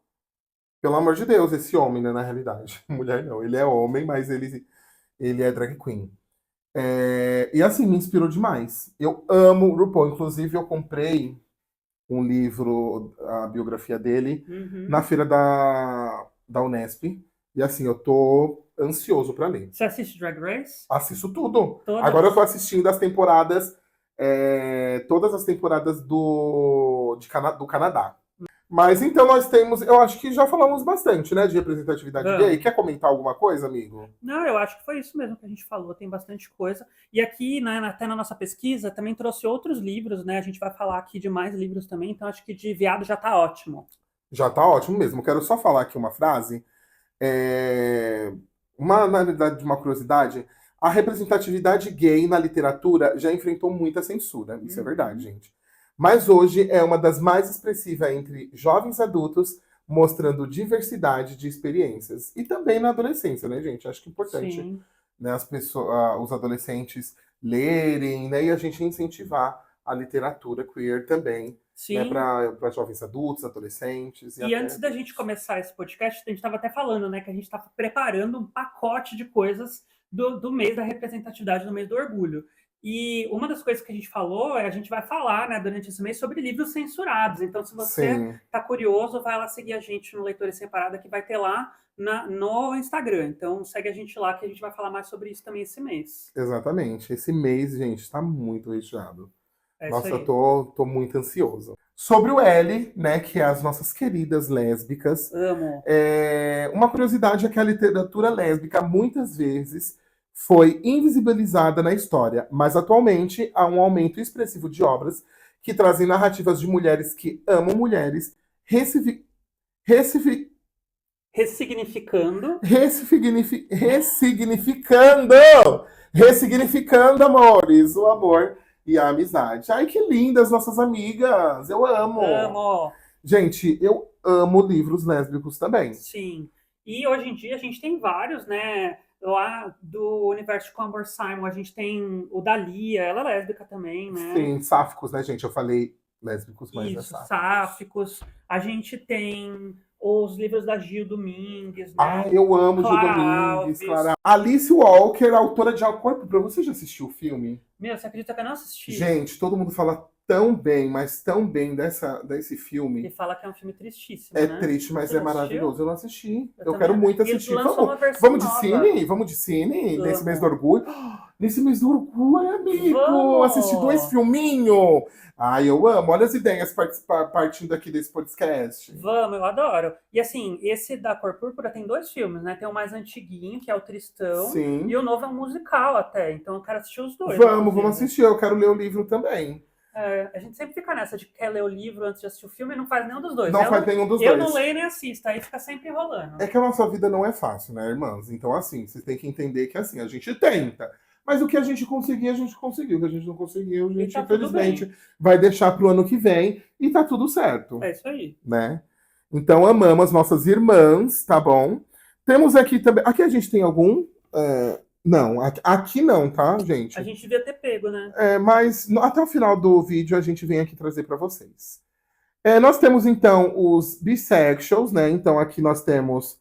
Pelo amor de Deus, esse homem, né, na realidade. Mulher não, ele é homem, mas ele é drag queen. E assim, me inspirou demais. Eu amo RuPaul. Inclusive, eu comprei um livro, a biografia dele, na Uhum. feira da Unesp. E assim, eu tô ansioso pra ler. Você assiste Drag Race? Assisto tudo. Agora eu tô Todas? assistindo as temporadas, todas as temporadas do Canadá. Mas então nós temos, eu acho que já falamos bastante, né, de representatividade gay. Vamos. Quer comentar alguma coisa, amigo? Não, eu acho que foi isso mesmo que a gente falou, tem bastante coisa. E aqui, né, até na nossa pesquisa, também trouxe outros livros, né? A gente vai falar aqui de mais livros também, então acho que de viado já tá ótimo. Já tá ótimo mesmo. Quero só falar aqui uma frase. É, na verdade, uma curiosidade. A representatividade gay na literatura já enfrentou muita censura. Isso é verdade, Uhum. gente. Mas hoje é uma das mais expressivas entre jovens adultos, mostrando diversidade de experiências. E também na adolescência, né, gente? Acho que é importante, Sim, né, as pessoas, os adolescentes lerem, né, e a gente incentivar a literatura queer também, né, sim. para jovens adultos, adolescentes e E antes até da gente começar esse podcast, a gente estava até falando, né, que a gente está preparando um pacote de coisas do mês da representatividade, do mês do orgulho. E uma das coisas que a gente falou é a gente vai falar, né, durante esse mês sobre livros censurados. Então, se você sim. está curioso, vai lá seguir a gente no Leitura Separada, que vai ter lá no Instagram. Então, segue a gente lá, que a gente vai falar mais sobre isso também esse mês. Exatamente. Esse mês, gente, está muito recheado. É isso Nossa, eu aí. tô muito ansioso. Sobre o L, né, que é as nossas queridas lésbicas, Amo. uma curiosidade é que a literatura lésbica muitas vezes foi invisibilizada na história, mas atualmente há um aumento expressivo de obras que trazem narrativas de mulheres que amam mulheres, ressignifi- ressignifi- Ressignificando. ressignificando, ressignificando, amores, o amor e a amizade. Ai, que lindas nossas amigas! Eu amo! Amo. Gente, eu amo livros lésbicos também. Sim. E hoje em dia a gente tem vários, né? Lá do universo de Clamor Simon, a gente tem o da Lia, ela é lésbica também, né? Sim, sáficos, né, gente? Eu falei lésbicos, mas é Isso, sáficos. Sáficos. A gente tem os livros da Gil Domingues, Ah, né? eu amo Gil Clara Domingues, Alves. Clara. Alice Walker, autora de Ao Corpo Pra Você já assistiu o filme? Meu, você acredita que eu não assisti? Gente, todo mundo fala tão bem, mas tão bem desse Ele filme. fala que é um filme tristíssimo, É né? triste, mas Você é já assistiu? maravilhoso. Eu não assisti. Eu Eu quero também. muito E assistir. lançou Vamos, uma versão vamos de nova. cine? Vamos de cine nesse mês do Amo. orgulho? Nesse mês do orgulho, amigo! Assistir dois Vamos! filminhos! Ai, eu amo. Olha as ideias partindo aqui desse podcast. Vamos, eu adoro. E assim, esse da Cor Púrpura tem dois filmes, né? Tem o mais antiguinho, que é o Tristão, e Sim. o novo é um musical até. Então eu quero assistir os dois, Vamos inclusive. assistir. Eu quero ler o livro também. É, a gente sempre fica nessa de que quer ler o livro antes de assistir o filme e não faz nenhum dos dois. Não faz nenhum dos Eu não dois. leio nem assisto, aí fica sempre enrolando. É que a nossa vida não é fácil, né, irmãs? Então, assim, vocês têm que entender que, assim, a gente tenta. Mas o que a gente conseguir, a gente conseguiu. O que a gente não conseguiu, a E gente, tá tudo infelizmente, bem. vai deixar pro ano que vem e tá tudo certo, É isso aí. né? Então, amamos as nossas irmãs, tá bom? Temos aqui também... Aqui a gente tem algum... Não, aqui não, tá, A gente? gente devia ter pego, né? Mas até o final do vídeo a gente vem aqui trazer para vocês. Nós temos, então, os bissexuals, né? Então, aqui nós temos,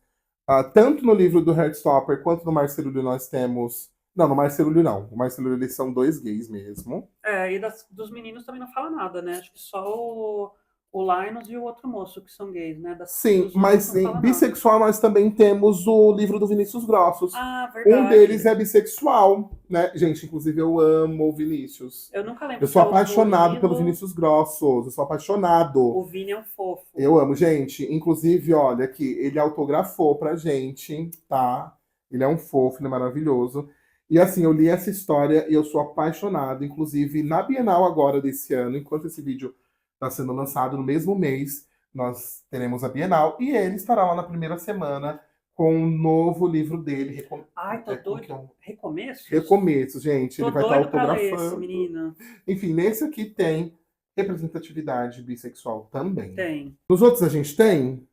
tanto no livro do Heartstopper quanto no Marcelulho, nós temos... Não, no Marcelulho não. O Marcelulho, eles são dois gays mesmo. É, e dos meninos também não fala nada, né? Acho que só o Linus e o outro moço que são gays, né? Sim, Dos mas outros não sim, fala nada. bissexual nós também temos o livro do Vinícius Grossos. Ah, Um deles verdade. é bissexual, né? Gente, inclusive eu amo o Vinícius. Eu nunca lembro Eu se sou é o apaixonado pelo Murilo. Vinícius Grossos. Eu sou apaixonado. O Vini é um fofo. Eu amo, gente. Inclusive, olha aqui, ele autografou pra gente, tá? Ele é um fofo, ele é maravilhoso. E assim, eu li essa história e eu sou apaixonado. Inclusive, na Bienal agora desse ano, enquanto esse vídeo está sendo lançado no mesmo mês, nós teremos a Bienal e ele estará lá na primeira semana com um novo livro dele. Ai, tô Como que é doido. Recomeços? Recomeço, gente. Tô Ele vai estar doido pra ler esse, autografando. menina. Enfim, nesse aqui tem representatividade bissexual também. Tem. Nos outros a gente tem?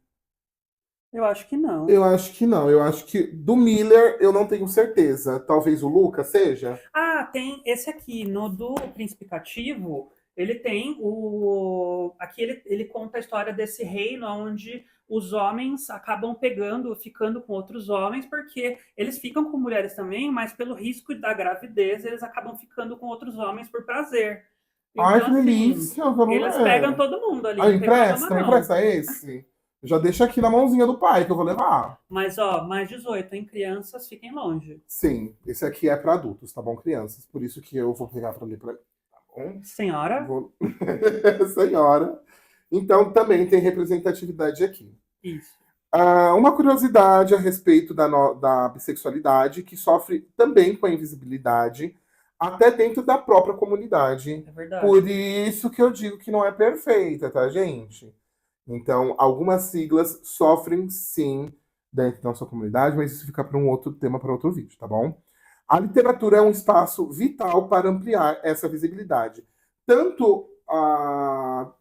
Eu acho que não. Eu acho que não. Eu acho que do Miller eu não tenho certeza. Talvez o Lucas seja? Ah, tem esse aqui, no do Príncipe Cativo, ele tem o. Aqui ele conta a história desse reino onde os homens acabam pegando, ficando com outros homens, porque eles ficam com mulheres também, mas pelo risco da gravidez, eles acabam ficando com outros homens por prazer. Ai, Então, que assim, delícia! Vamos eles pegam ler. todo mundo ali, Ah, não tem problema me não. empresta esse? Já deixa aqui na mãozinha do pai que eu vou levar. Mas, ó, mais 18 em crianças, fiquem longe. Sim, esse aqui é para adultos, tá bom, crianças? Por isso que eu vou pegar para ler para mim, tá bom? Senhora? Vou... Senhora. Então também tem representatividade aqui. Isso. Uma curiosidade a respeito da bissexualidade, que sofre também com a invisibilidade, até dentro da própria comunidade. É verdade. Por isso que eu digo que não é perfeita, tá, gente? Então, algumas siglas sofrem sim dentro da nossa comunidade, mas isso fica para um outro tema, para outro vídeo, tá bom? A literatura é um espaço vital para ampliar essa visibilidade. Tanto a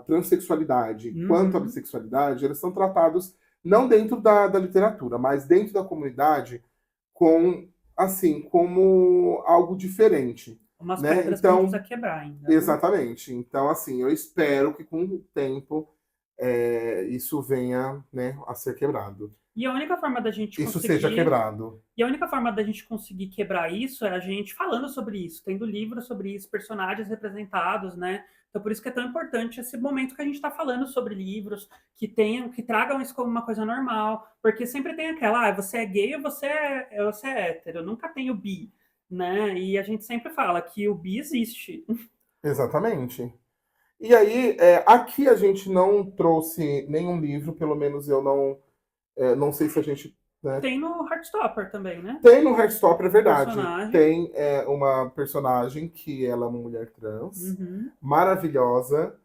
transexualidade quanto a bissexualidade, eles são tratados não dentro da literatura, mas dentro da comunidade com, assim, como algo diferente. Umas né? pedras que a gente precisa quebrar ainda. Exatamente. Então, assim, eu espero que com o tempo isso venha, né, a ser quebrado. E a única forma da gente Isso conseguir... seja quebrado. E a única forma da gente conseguir quebrar isso é a gente falando sobre isso, tendo livros sobre isso, personagens representados, né? Então por isso que é tão importante esse momento que a gente está falando sobre livros, que tragam isso como uma coisa normal, porque sempre tem aquela, você é gay ou você é hétero, nunca tem o bi, né? E a gente sempre fala que o bi existe. Exatamente. E aí, aqui a gente não trouxe nenhum livro, pelo menos eu não sei se a gente... Né? Tem no Heartstopper também, né? Tem no Heartstopper, é verdade. Personagem. Tem uma personagem que ela é uma mulher trans, maravilhosa,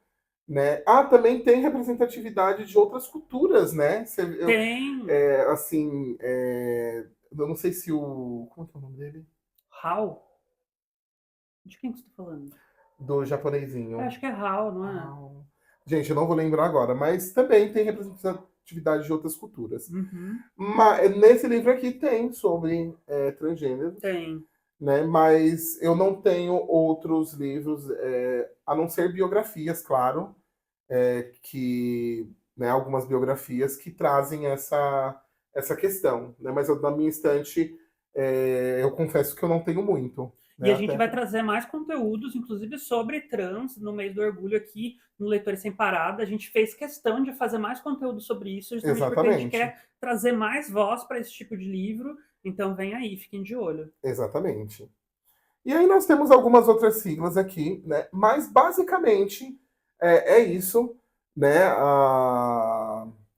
né? Também tem representatividade de outras culturas, né? Tem. Assim, eu não sei se o... Como é o nome dele? Hal? De quem que você tá falando? Do japonesinho. Eu acho que é Hal, não é? Gente, eu não vou lembrar agora, mas também tem representatividade de outras culturas. Uhum. Mas nesse livro aqui tem sobre transgêneros. Tem. Né? Mas eu não tenho outros livros, a não ser biografias, claro, né, algumas biografias que trazem essa questão. Né? Mas na minha estante, eu confesso que eu não tenho muito. E a gente vai trazer mais conteúdos, inclusive sobre trans, no mês do orgulho aqui, no Leitores Sem Parada. A gente fez questão de fazer mais conteúdo sobre isso, justamente porque a gente quer trazer mais voz para esse tipo de livro. Então vem aí, fiquem de olho. Exatamente. E aí nós temos algumas outras siglas aqui, né? Mas basicamente é isso, né?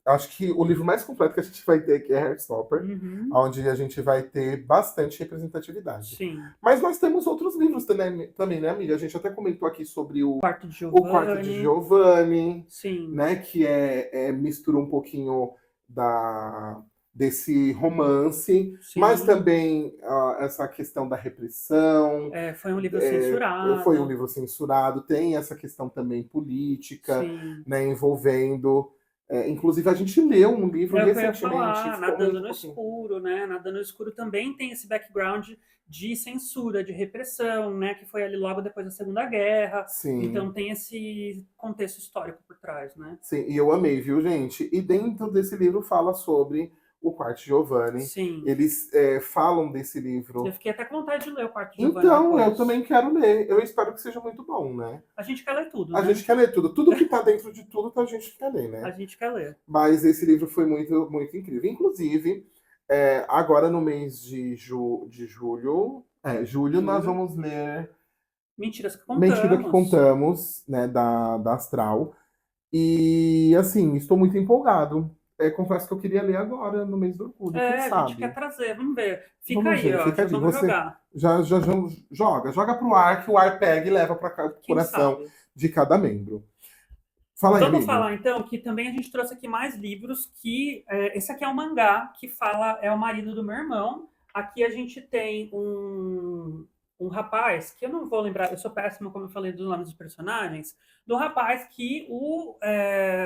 Acho que o livro mais completo que a gente vai ter aqui é Heartstopper, onde a gente vai ter bastante representatividade. Sim. Mas nós temos outros livros também, né, amiga? A gente até comentou aqui sobre o Quarto de Giovanni, Sim. Né? Que mistura um pouquinho desse romance, sim, mas também essa questão da repressão. Foi um livro censurado. Foi um livro censurado. Tem essa questão também política, né, envolvendo... inclusive, a gente leu um livro recentemente. Nadando no Escuro, né? Nadando no Escuro também tem esse background de censura, de repressão, né? Que foi ali logo depois da Segunda Guerra. Sim. Então tem esse contexto histórico por trás, né? Sim, e eu amei, viu, gente? E dentro desse livro fala sobre o Quarto Giovanni. Sim. Eles falam desse livro. Eu fiquei até com vontade de ler o Quarto Giovanni. Então, depois. Eu também quero ler. Eu espero que seja muito bom, né? A gente quer ler tudo, A gente quer ler tudo. Tudo que tá dentro de tudo, a gente quer ler, né? A gente quer ler. Mas esse livro foi muito, muito incrível. Inclusive, agora no mês de julho, nós vamos ler Mentiras que Contamos. Mentira que Contamos, né, da Astral. E, assim, estou muito empolgado. Confesso que eu queria ler agora, no mês do orgulho. A gente quer trazer, vamos ver. Fica aí, ó. Fica vamos jogar. Já joga pro ar, que o ar pega e leva para o coração de cada membro. Fala aí, Vamos falar, então, que também a gente trouxe aqui mais livros, que esse aqui é um mangá, que fala, é o marido do meu irmão. Aqui a gente tem um um rapaz, que eu não vou lembrar, eu sou péssima, como eu falei, dos nomes dos personagens, do rapaz que o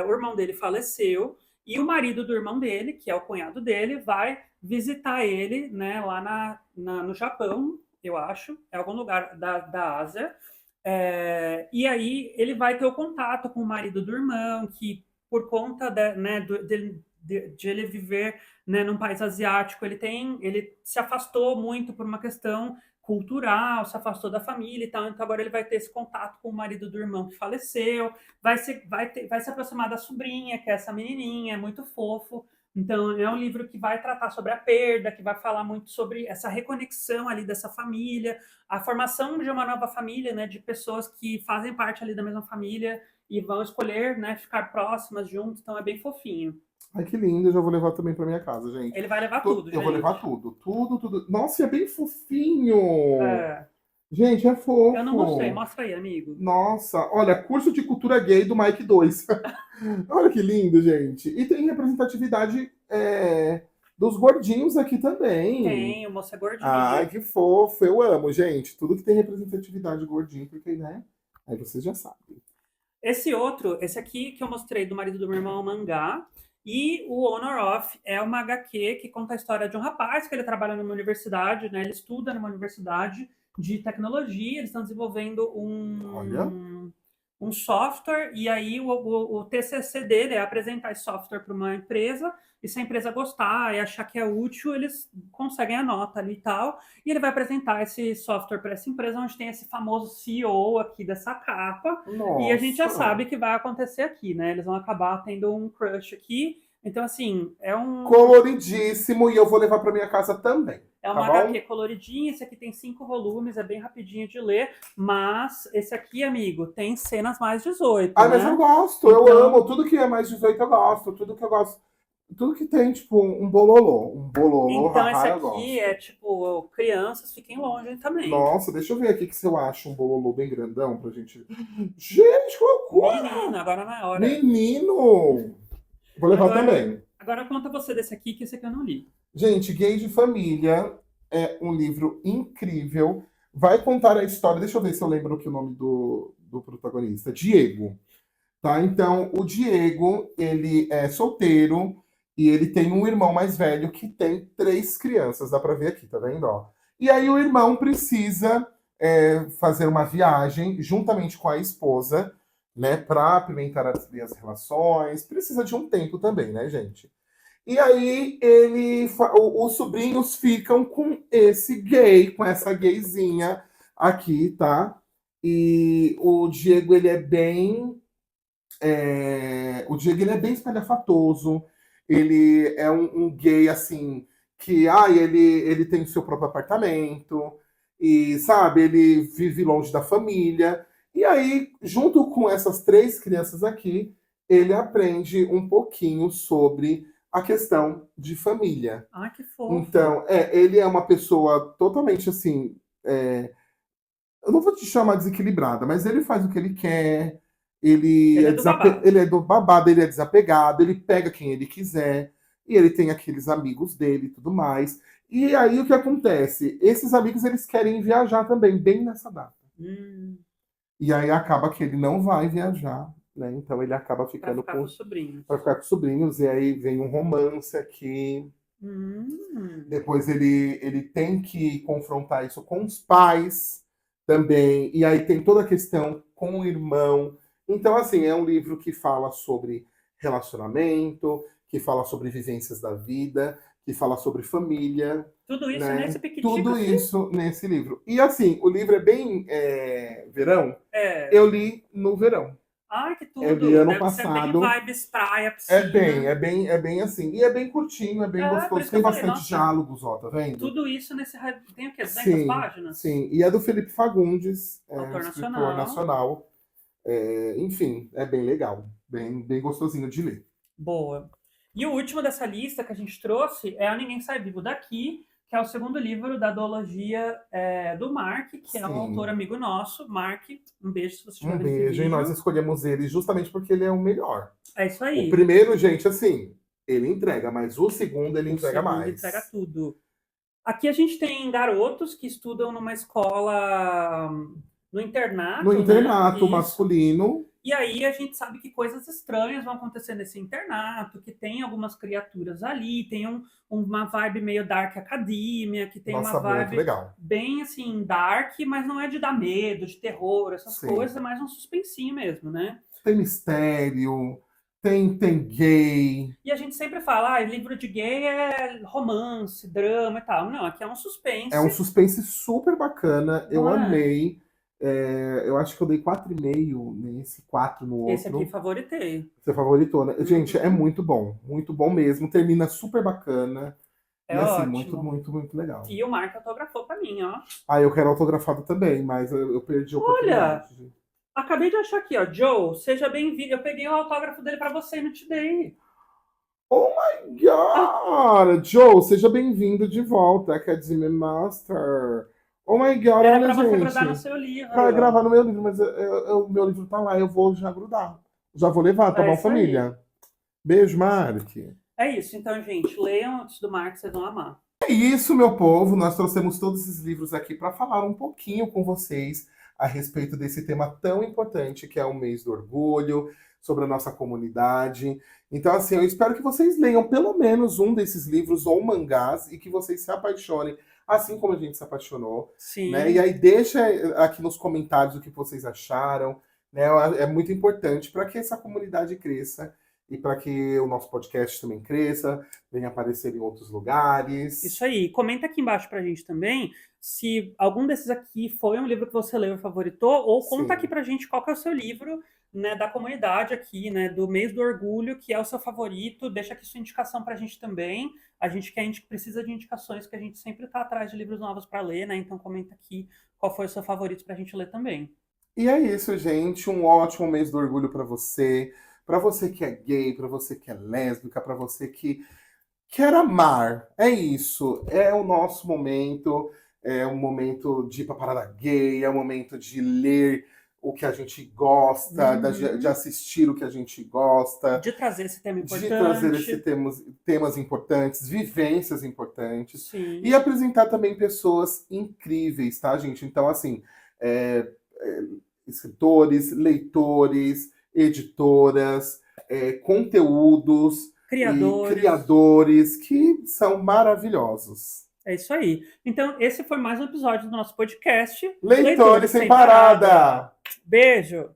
irmão dele faleceu e o marido do irmão dele, que é o cunhado dele, vai visitar ele, né, lá no Japão, eu acho, é algum lugar da Ásia. E aí ele vai ter o contato com o marido do irmão, que por conta né, de ele viver, né, num país asiático, ele se afastou muito por uma questão cultural, se afastou da família e tal, então agora ele vai ter esse contato com o marido do irmão que faleceu, vai se aproximar da sobrinha, que é essa menininha, é muito fofo. Então, é um livro que vai tratar sobre a perda, que vai falar muito sobre essa reconexão ali dessa família, a formação de uma nova família, né, de pessoas que fazem parte ali da mesma família e vão escolher, né, ficar próximas juntos, então é bem fofinho. Ai, que lindo, eu já vou levar também pra minha casa, gente. Ele vai levar tudo, Eu vou gente. levar tudo, tudo, tudo. Nossa, é bem fofinho! É, Gente, é eu não mostrei, fofo! mostra aí, amigo. Nossa, olha, curso de cultura gay do Mike 2. Olha que lindo, gente. E tem representatividade dos gordinhos aqui também. Tem, o moço é Ai, gordinho. que fofo. Eu amo, gente. Tudo que tem representatividade gordinho, porque, né? Aí vocês já sabem. Esse aqui que eu mostrei do marido do meu irmão é um mangá. E o Honor Of é uma HQ que conta a história de um rapaz que ele trabalha numa universidade, né? Ele estuda numa universidade de tecnologia, eles estão desenvolvendo Olha. um software, e aí o TCC dele é apresentar esse software para uma empresa, e se a empresa gostar e achar que é útil, eles conseguem a nota ali e tal, e ele vai apresentar esse software para essa empresa, onde tem esse famoso CEO aqui dessa capa, e a gente já Nossa. sabe que vai acontecer aqui, né? Eles vão acabar tendo um crush aqui, então assim, Coloridíssimo. E eu vou levar pra minha casa também. é Tá uma bom? HQ coloridinha, esse aqui tem 5 volumes, é bem rapidinho de ler, mas esse aqui, amigo, tem cenas mais 18, Ai, mas eu né? gosto. Eu amo. Então, Tudo que é mais 18 eu gosto. Tudo que eu gosto. Tudo que tem, tipo, um bololô. Um bololô, então esse haha, eu aqui é gosto. tipo, crianças fiquem longe também. Nossa, deixa eu ver aqui que se eu acho um bololô bem grandão pra gente. Gente, que loucura! Menino, agora não é hora. Menino! Vou levar Agora, também. agora conta você desse aqui, que esse aqui eu não li. Gente, Gay de Família é um livro incrível. Vai contar a história. Deixa eu ver se eu lembro aqui o nome do protagonista. Diego. Tá? Então, o Diego, ele é solteiro e ele tem um irmão mais velho que tem 3 crianças. Dá pra ver aqui, tá vendo? Ó. E aí o irmão precisa fazer uma viagem juntamente com a esposa, né? Pra apimentar as relações. Precisa de um tempo também, né, gente? E aí os sobrinhos ficam com esse gay, com essa gayzinha aqui, tá? E o Diego, ele é bem. O Diego, ele é bem espalhafatoso. Ele é um gay, assim, que ele tem o seu próprio apartamento. E, sabe, ele vive longe da família. E aí, junto com essas 3 crianças aqui, ele aprende um pouquinho sobre a questão de família. Ai, que fofo. Então, ele é uma pessoa totalmente assim. Eu não vou te chamar desequilibrada, mas ele faz o que ele quer. Ele é do babado. Ele é do babado, ele é desapegado, ele pega quem ele quiser. E ele tem aqueles amigos dele e tudo mais. E aí o que acontece? Esses amigos eles querem viajar também, bem nessa data. Hum, E aí acaba que ele não vai viajar, né? Então ele acaba pra ficando ficar com com os sobrinhos. para ficar com os sobrinhos, e aí vem um romance aqui. Hum. Depois ele tem que confrontar isso com os pais também. E aí tem toda a questão com o irmão. Então, assim, é um livro que fala sobre relacionamento, que fala sobre vivências da vida, que fala sobre família, Tudo isso nesse né? piquitico Tudo aqui? isso nesse livro. E assim, o livro é bem verão. É. Eu li no verão. Ai, que Eu li tudo. ano Deve ser bem passado. vibes praia, piscina. É bem assim. E é bem curtinho, é bem É, por gostoso. isso que Tem eu falei, bastante nossa, diálogos, ó, tá vendo? tudo isso nesse. Tem o quê? 200 Sim, páginas? sim. E é do Felipe Fagundes, Autor escritor nacional. nacional. Enfim, é bem legal. Bem, bem gostosinho de ler. Boa. E o último dessa lista que a gente trouxe é O Ninguém Sai Vivo Daqui, que é o segundo livro da duologia do Mark, que é um autor Sim. amigo nosso. Mark, um beijo se você estiver Um vendo esse beijo. E nós vídeo. escolhemos ele justamente porque ele é o melhor. É isso O aí. primeiro, gente, assim, ele entrega, mas o segundo ele O entrega segundo entrega mais. tudo. Aqui a gente tem garotos que estudam numa escola, no internato, No né? internato Isso. masculino. E aí a gente sabe que coisas estranhas vão acontecer nesse internato, que tem algumas criaturas ali, tem uma vibe meio dark academia, que tem Nossa, uma muito vibe legal. bem assim, dark, mas não é de dar medo, de terror, essas Sim. coisas, é mais um suspensinho mesmo, né? Tem mistério, tem gay. E a gente sempre fala, livro de gay é romance, drama e tal. Não, aqui é um É um suspense, suspense super bacana, eu não é? amei. Eu acho que eu dei 4,5 nesse, 4 no Esse aqui outro. favoritei. Você favoritou, né? Gente, é Uhum. muito bom mesmo. Termina super bacana. É E assim, muito, ótimo. muito, muito legal. E o Marco autografou pra mim, ó. Ah, eu quero autografado também, mas eu perdi a Olha, oportunidade. acabei de achar aqui, ó. Joe, seja bem-vindo. Eu peguei o autógrafo dele pra você e não te dei. Oh my Ah, God! Joe, seja bem-vindo de volta, Academy Master. Oh my God, era olha, pra você grudar no gente. seu Pra livro. gravar no meu livro, mas o meu livro tá lá, eu vou já grudar. Já vou levar, tá É bom, isso aí. família? Beijo, Mark. É isso. Então, gente, leiam antes do Marco, vocês vão amar. É isso, meu povo. Nós trouxemos todos esses livros aqui para falar um pouquinho com vocês a respeito desse tema tão importante que é o mês do orgulho, sobre a nossa comunidade. Então, assim, eu espero que vocês leiam pelo menos um desses livros ou mangás e que vocês se apaixonem, assim como a gente se apaixonou, né? E Sim. aí deixa aqui nos comentários o que vocês acharam, né? É muito importante para que essa comunidade cresça e para que o nosso podcast também cresça, venha aparecer em outros lugares. Isso aí. Comenta aqui embaixo pra gente também se algum desses aqui foi um livro que você leu e favoritou, ou conta aqui Sim. pra gente qual que é o seu livro, né, da comunidade aqui, né, do mês do orgulho, que é o seu favorito. Deixa aqui sua indicação pra gente também. A gente precisa de indicações, que a gente sempre tá atrás de livros novos pra ler, né? Então comenta aqui qual foi o seu favorito pra gente ler também. E é isso, gente. Um ótimo mês do orgulho para você que é gay, para você que é lésbica, para você que quer amar. É isso. É o nosso momento. É um momento de ir pra parada gay. É um momento de ler o que a gente gosta, de Uhum. assistir o que a gente gosta, De trazer esse tema de trazer importante. temas importantes, vivências importantes e Sim. apresentar também pessoas incríveis, tá, gente? Então, assim, é, é, escritores, leitores, editoras, conteúdos e Criadores. criadores que são maravilhosos. É isso aí. Então, esse foi mais um episódio do nosso podcast. Leitores Leitores sem sem parada. parada! Beijo!